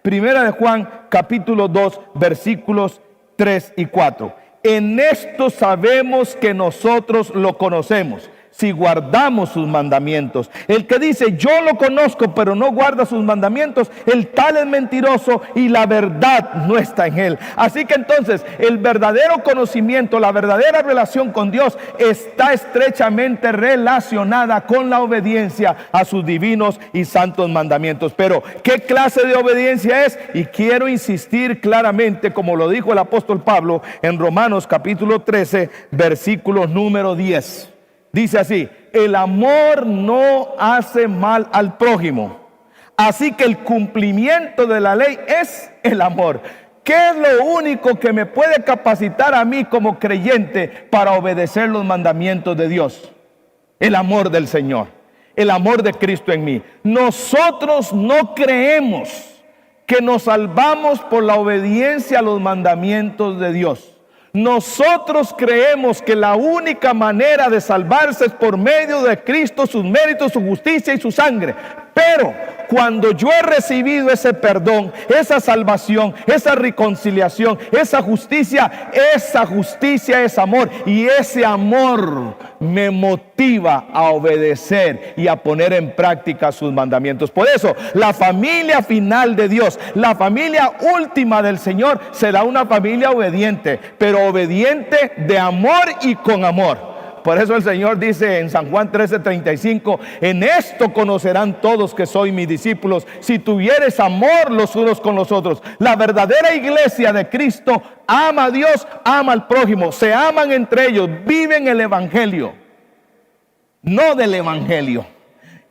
1 de Juan capítulo 2 versículos 3 y 4. En esto sabemos que nosotros lo conocemos, si guardamos sus mandamientos. El que dice yo lo conozco pero no guarda sus mandamientos, el tal es mentiroso y la verdad no está en él. Así que entonces el verdadero conocimiento, la verdadera relación con Dios está estrechamente relacionada con la obediencia a sus divinos y santos mandamientos. Pero ¿qué clase de obediencia es? Y quiero insistir claramente, como lo dijo el apóstol Pablo en Romanos capítulo 13 versículo número 10. Dice así: el amor no hace mal al prójimo. Así que el cumplimiento de la ley es el amor. ¿Qué es lo único que me puede capacitar a mí como creyente para obedecer los mandamientos de Dios? El amor del Señor, el amor de Cristo en mí. Nosotros no creemos que nos salvamos por la obediencia a los mandamientos de Dios. Nosotros creemos que la única manera de salvarse es por medio de Cristo, sus méritos, su justicia y su sangre. Pero cuando yo he recibido ese perdón, esa salvación, esa reconciliación, esa justicia es amor. Y ese amor me motiva a obedecer y a poner en práctica sus mandamientos. Por eso, la familia final de Dios, la familia última del Señor, será una familia obediente, pero obediente de amor y con amor. Por eso el Señor dice en San Juan 13:35, en esto conocerán todos que soy mis discípulos, si tuvieres amor los unos con los otros. La verdadera iglesia de Cristo ama a Dios, ama al prójimo, se aman entre ellos, viven el evangelio, no del evangelio,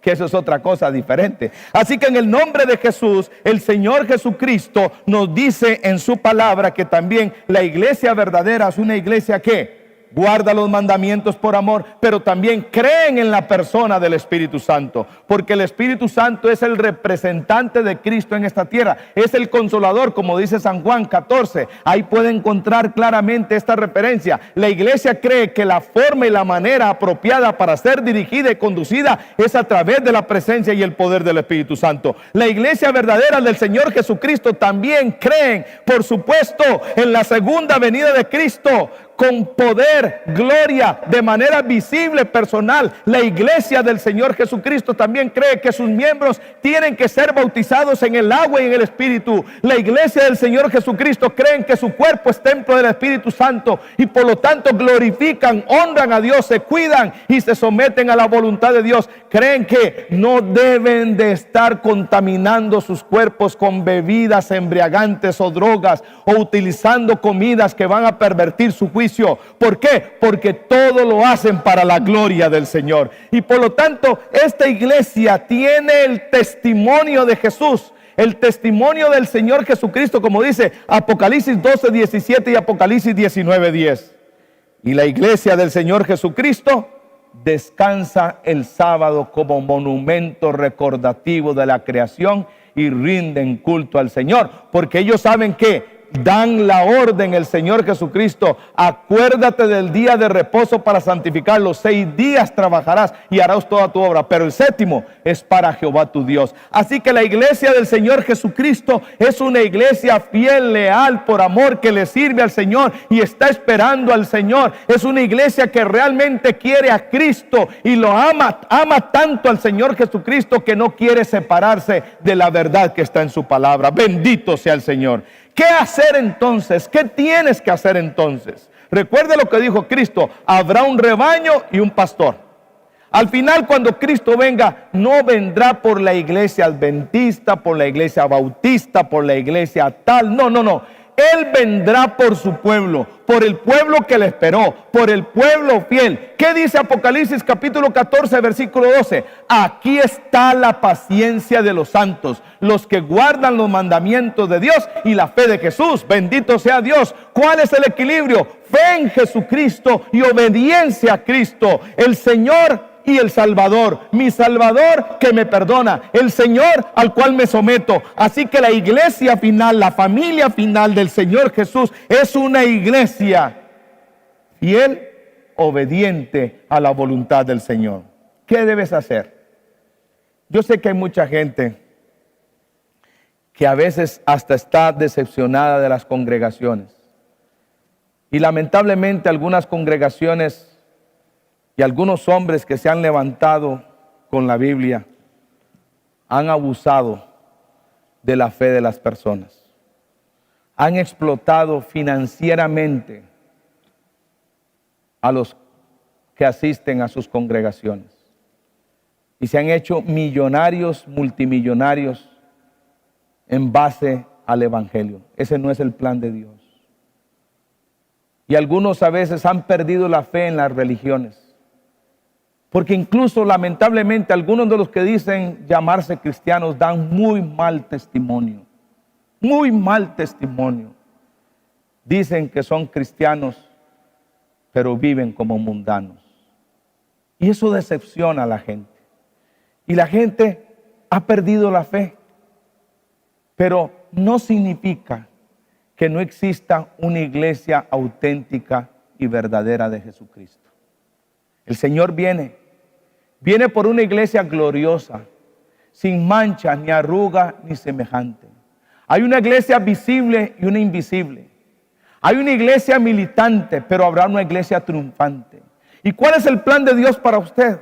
que eso es otra cosa diferente. Así que en el nombre de Jesús, el Señor Jesucristo nos dice en su palabra que también la iglesia verdadera es una iglesia que guarda los mandamientos por amor, pero también creen en la persona del Espíritu Santo, porque el Espíritu Santo es el representante de Cristo en esta tierra, es el consolador, como dice San Juan 14. Ahí puede encontrar claramente esta referencia. La iglesia cree que la forma y la manera apropiada para ser dirigida y conducida es a través de la presencia y el poder del Espíritu Santo. La iglesia verdadera del Señor Jesucristo también creen, por supuesto, en la segunda venida de Cristo, con poder, gloria, de manera visible, personal. La iglesia del Señor Jesucristo también cree que sus miembros tienen que ser bautizados en el agua y en el Espíritu. La iglesia del Señor Jesucristo creen que su cuerpo es templo del Espíritu Santo y por lo tanto glorifican, honran a Dios, se cuidan y se someten a la voluntad de Dios. Creen que no deben de estar contaminando sus cuerpos con bebidas embriagantes o drogas o utilizando comidas que van a pervertir su juicio. ¿Por qué? Porque todo lo hacen para la gloria del Señor. Y por lo tanto, esta iglesia tiene el testimonio de Jesús, el testimonio del Señor Jesucristo, como dice Apocalipsis 12:17 y Apocalipsis 19:10. Y la iglesia del Señor Jesucristo descansa el sábado como monumento recordativo de la creación y rinden culto al Señor, porque ellos saben que dan la orden el Señor Jesucristo: acuérdate del día de reposo para santificarlo. 6 días trabajarás y harás toda tu obra, pero el 7º es para Jehová tu Dios. Así que la iglesia del Señor Jesucristo es una iglesia fiel, leal, por amor, que le sirve al Señor y está esperando al Señor. Es una iglesia que realmente quiere a Cristo y lo ama tanto al Señor Jesucristo que no quiere separarse de la verdad que está en su palabra. Bendito sea el Señor. ¿Qué hacer entonces? ¿Qué tienes que hacer entonces? Recuerde lo que dijo Cristo: habrá un rebaño y un pastor. Al final, cuando Cristo venga, no vendrá por la iglesia adventista, por la iglesia bautista, por la iglesia tal. No, no, no. Él vendrá por su pueblo, por el pueblo que le esperó, por el pueblo fiel. ¿Qué dice Apocalipsis capítulo 14, versículo 12? Aquí está la paciencia de los santos, los que guardan los mandamientos de Dios y la fe de Jesús. Bendito sea Dios. ¿Cuál es el equilibrio? Fe en Jesucristo y obediencia a Cristo. El Señor y el Salvador, mi Salvador que me perdona, el Señor al cual me someto. Así que la iglesia final, la familia final del Señor Jesús es una iglesia fiel, obediente a la voluntad del Señor. ¿Qué debes hacer? Yo sé que hay mucha gente que a veces hasta está decepcionada de las congregaciones. Y lamentablemente algunas congregaciones y algunos hombres que se han levantado con la Biblia han abusado de la fe de las personas. Han explotado financieramente a los que asisten a sus congregaciones. Y se han hecho millonarios, multimillonarios en base al Evangelio. Ese no es el plan de Dios. Y algunos a veces han perdido la fe en las religiones. Porque incluso lamentablemente algunos de los que dicen llamarse cristianos dan muy mal testimonio. Muy mal testimonio. Dicen que son cristianos, pero viven como mundanos. Y eso decepciona a la gente. Y la gente ha perdido la fe. Pero no significa que no exista una iglesia auténtica y verdadera de Jesucristo. El Señor viene por una iglesia gloriosa, sin mancha, ni arruga, ni semejante. Hay una iglesia visible y una invisible. Hay una iglesia militante, pero habrá una iglesia triunfante. ¿Y cuál es el plan de Dios para usted?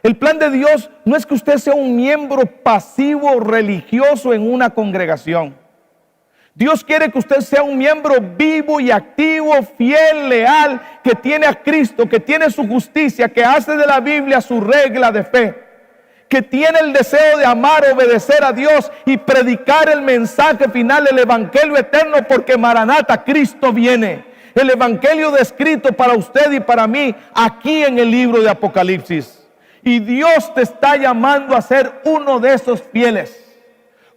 El plan de Dios no es que usted sea un miembro pasivo religioso en una congregación. Dios quiere que usted sea un miembro vivo y activo, fiel, leal, que tiene a Cristo, que tiene su justicia, que hace de la Biblia su regla de fe, que tiene el deseo de amar, obedecer a Dios y predicar el mensaje final, el evangelio eterno, porque Maranata, Cristo viene. El evangelio descrito para usted y para mí aquí en el libro de Apocalipsis. Y Dios te está llamando a ser uno de esos fieles.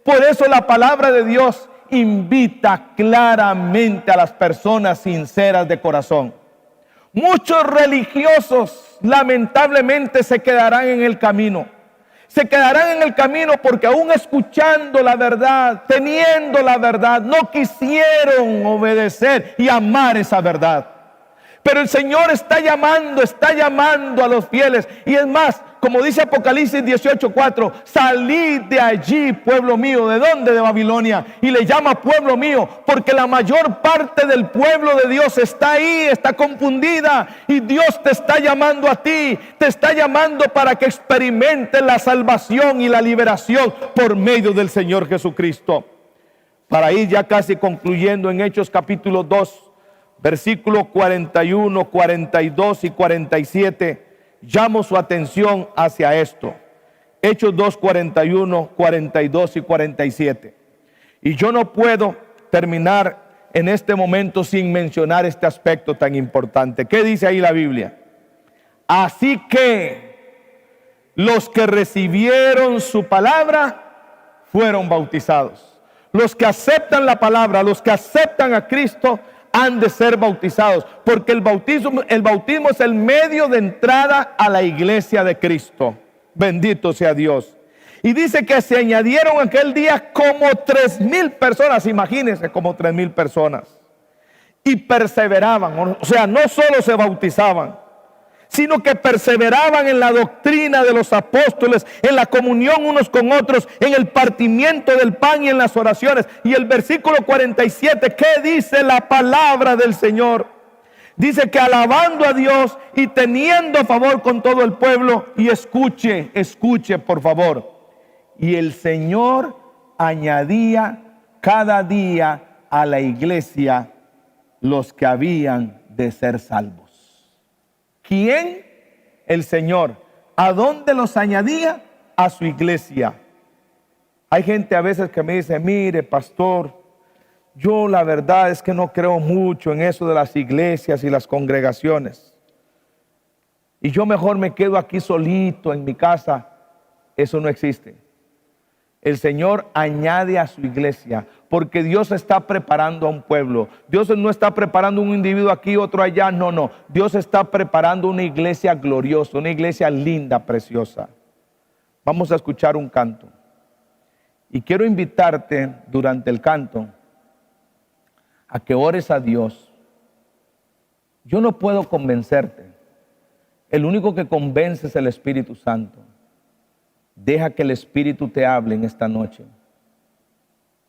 Por eso la palabra de Dios invita claramente a las personas sinceras de corazón. Muchos religiosos lamentablemente se quedarán en el camino. Se quedarán en el camino porque aún escuchando la verdad, teniendo la verdad, no quisieron obedecer y amar esa verdad. Pero el Señor está llamando a los fieles. Y es más, como dice Apocalipsis 18:4, salid de allí, pueblo mío. ¿De dónde? De Babilonia. Y le llama pueblo mío, porque la mayor parte del pueblo de Dios está ahí, está confundida. Y Dios te está llamando a ti, te está llamando para que experimentes la salvación y la liberación por medio del Señor Jesucristo. Para ir ya casi concluyendo, en Hechos capítulo 2, versículos 41, 42 y 47, llamo su atención hacia esto. Hechos 2, 41, 42 y 47. Y yo no puedo terminar en este momento sin mencionar este aspecto tan importante. ¿Qué dice ahí la Biblia? Así que los que recibieron su palabra fueron bautizados. Los que aceptan la palabra, los que aceptan a Cristo, han de ser bautizados, porque el bautismo es el medio de entrada a la iglesia de Cristo. Bendito sea Dios. Y dice que se añadieron aquel día como 3,000 personas, imagínense, como 3,000 personas. Y perseveraban, o sea, no solo se bautizaban, sino que perseveraban en la doctrina de los apóstoles, en la comunión unos con otros, en el partimiento del pan y en las oraciones. Y el versículo 47, ¿qué dice la palabra del Señor? Dice que alabando a Dios y teniendo favor con todo el pueblo. Y escuche por favor. Y el Señor añadía cada día a la iglesia los que habían de ser salvos. ¿Quién? El Señor. ¿A dónde los añadía? A su iglesia. Hay gente a veces que me dice, mire, pastor, yo la verdad es que no creo mucho en eso de las iglesias y las congregaciones. Y yo mejor me quedo aquí solito en mi casa. Eso no existe. El Señor añade a su iglesia, porque Dios está preparando a un pueblo. Dios no está preparando un individuo aquí, otro allá, no. Dios está preparando una iglesia gloriosa, una iglesia linda, preciosa. Vamos a escuchar un canto. Y quiero invitarte durante el canto a que ores a Dios. Yo no puedo convencerte. El único que convence es el Espíritu Santo. Deja que el Espíritu te hable en esta noche.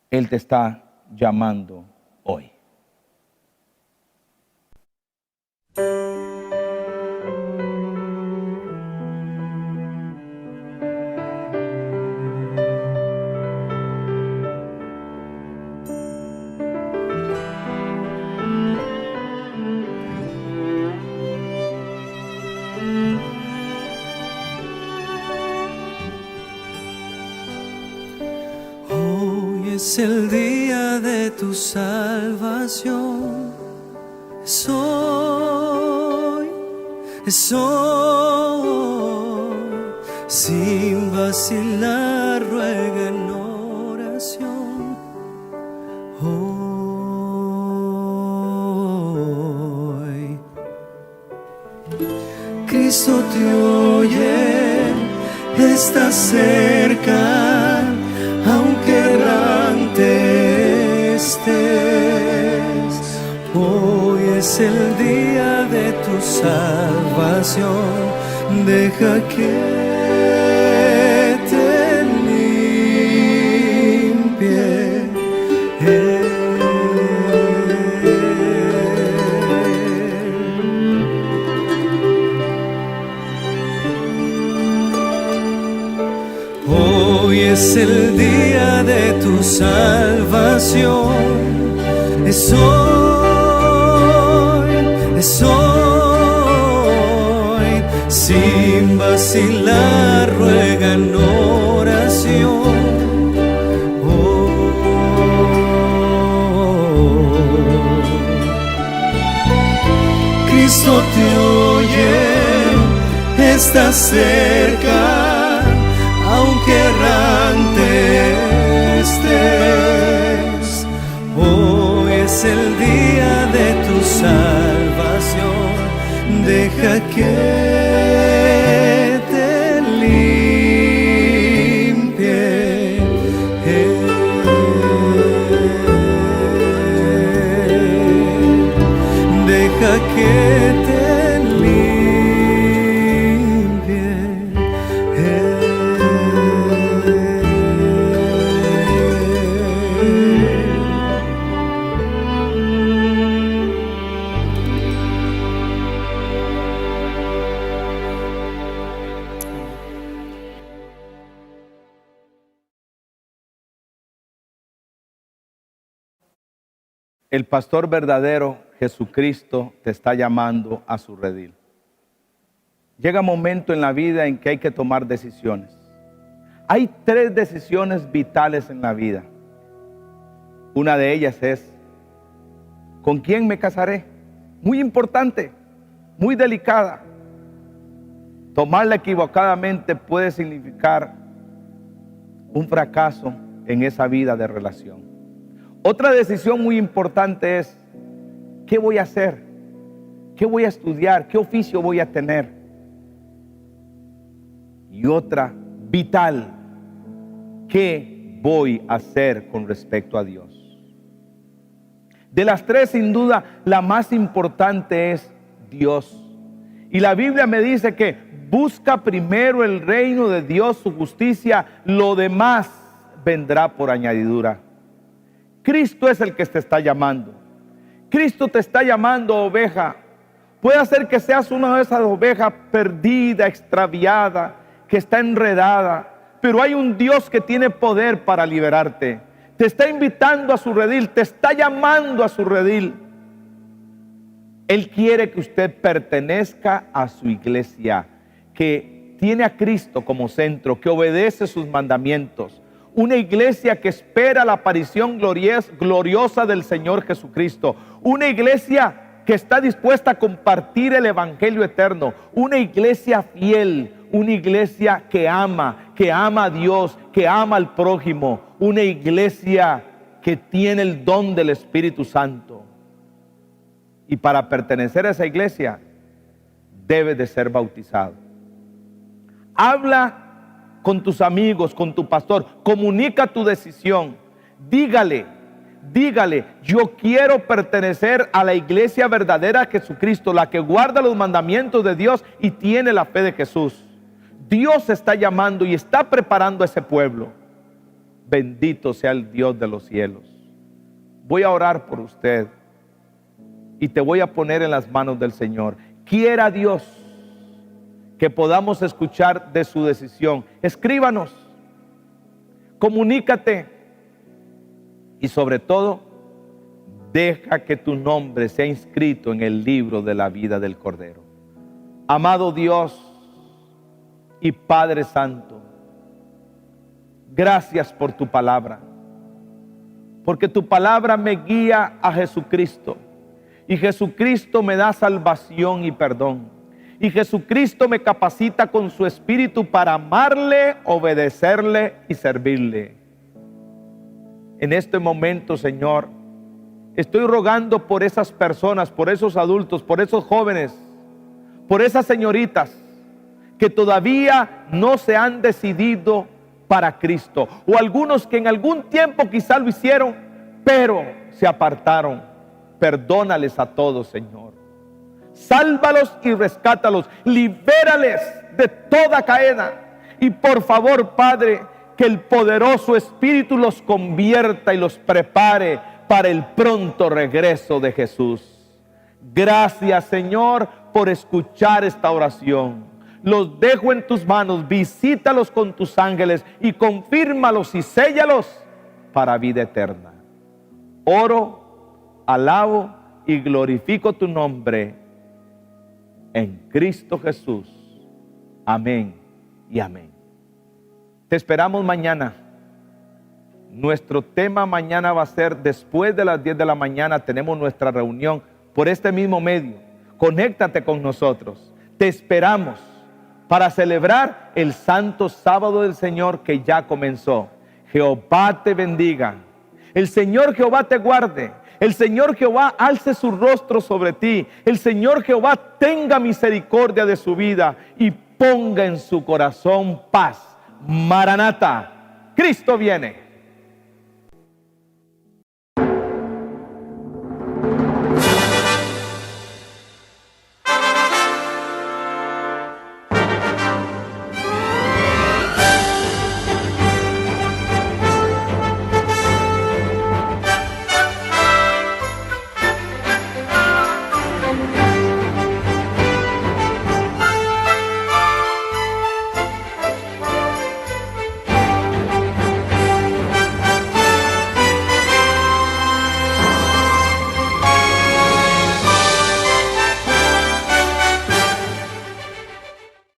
Él te está llamando hoy.
Es el día de tu salvación. Es hoy, sin vacilar ruega en oración. Hoy Cristo te oye, está cerca, aunque errante estés. Hoy es el día de tu salvación. Deja que te limpie. Hoy es el día de tu salvación. Es hoy, sin vacilar ruega en oración. Cristo te oye, está cerca, aunque errante estés. Hoy es el día de tu salvación. Deja que te limpie. Deja que te limpie.
El pastor verdadero, Jesucristo, te está llamando a su redil. Llega un momento en la vida en que hay que tomar decisiones. Hay 3 decisiones vitales en la vida. Una de ellas es, ¿con quién me casaré? Muy importante, muy delicada. Tomarla equivocadamente puede significar un fracaso en esa vida de relación. Otra decisión muy importante es, ¿qué voy a hacer? ¿Qué voy a estudiar? ¿Qué oficio voy a tener? Y otra vital, ¿qué voy a hacer con respecto a Dios? De las 3, sin duda, la más importante es Dios. Y la Biblia me dice que busca primero el reino de Dios, su justicia, lo demás vendrá por añadidura. Cristo es el que te está llamando. Cristo te está llamando, oveja. Puede ser que seas una de esas ovejas perdida, extraviada, que está enredada, pero hay un Dios que tiene poder para liberarte. Te está invitando a su redil, te está llamando a su redil. Él quiere que usted pertenezca a su iglesia, que tiene a Cristo como centro, que obedece sus mandamientos. Una iglesia que espera la aparición gloriosa del Señor Jesucristo. Una iglesia que está dispuesta a compartir el evangelio eterno. Una iglesia fiel. Una iglesia que ama a Dios, que ama al prójimo. Una iglesia que tiene el don del Espíritu Santo. Y para pertenecer a esa iglesia, debes de ser bautizado. Habla con tus amigos, con tu pastor, comunica tu decisión. Dígale, yo quiero pertenecer a la iglesia verdadera de Jesucristo, la que guarda los mandamientos de Dios y tiene la fe de Jesús. Dios está llamando y está preparando a ese pueblo. Bendito sea el Dios de los cielos. Voy a orar por usted y te voy a poner en las manos del Señor. Quiera Dios que podamos escuchar de su decisión. Escríbanos, comunícate y sobre todo, deja que tu nombre sea inscrito en el libro de la vida del Cordero. Amado Dios y Padre Santo, gracias por tu palabra, porque tu palabra me guía a Jesucristo y Jesucristo me da salvación y perdón. Y Jesucristo me capacita con su Espíritu para amarle, obedecerle y servirle. En este momento, Señor, estoy rogando por esas personas, por esos adultos, por esos jóvenes, por esas señoritas que todavía no se han decidido para Cristo. O algunos que en algún tiempo quizá lo hicieron, pero se apartaron. Perdónales a todos, Señor. Sálvalos y rescátalos, libérales de toda cadena. Y por favor, Padre, que el poderoso Espíritu los convierta y los prepare para el pronto regreso de Jesús. Gracias, Señor, por escuchar esta oración. Los dejo en tus manos, visítalos con tus ángeles y confírmalos y séllalos para vida eterna. Oro, alabo y glorifico tu nombre en Cristo Jesús. Amén y amén. Te esperamos mañana. Nuestro tema mañana va a ser después de las 10 de la mañana. Tenemos nuestra reunión por este mismo medio. Conéctate con nosotros. Te esperamos para celebrar el Santo Sábado del Señor que ya comenzó. Jehová te bendiga. El Señor Jehová te guarde. El Señor Jehová alce su rostro sobre ti. El Señor Jehová tenga misericordia de su vida y ponga en su corazón paz. Maranata, Cristo viene.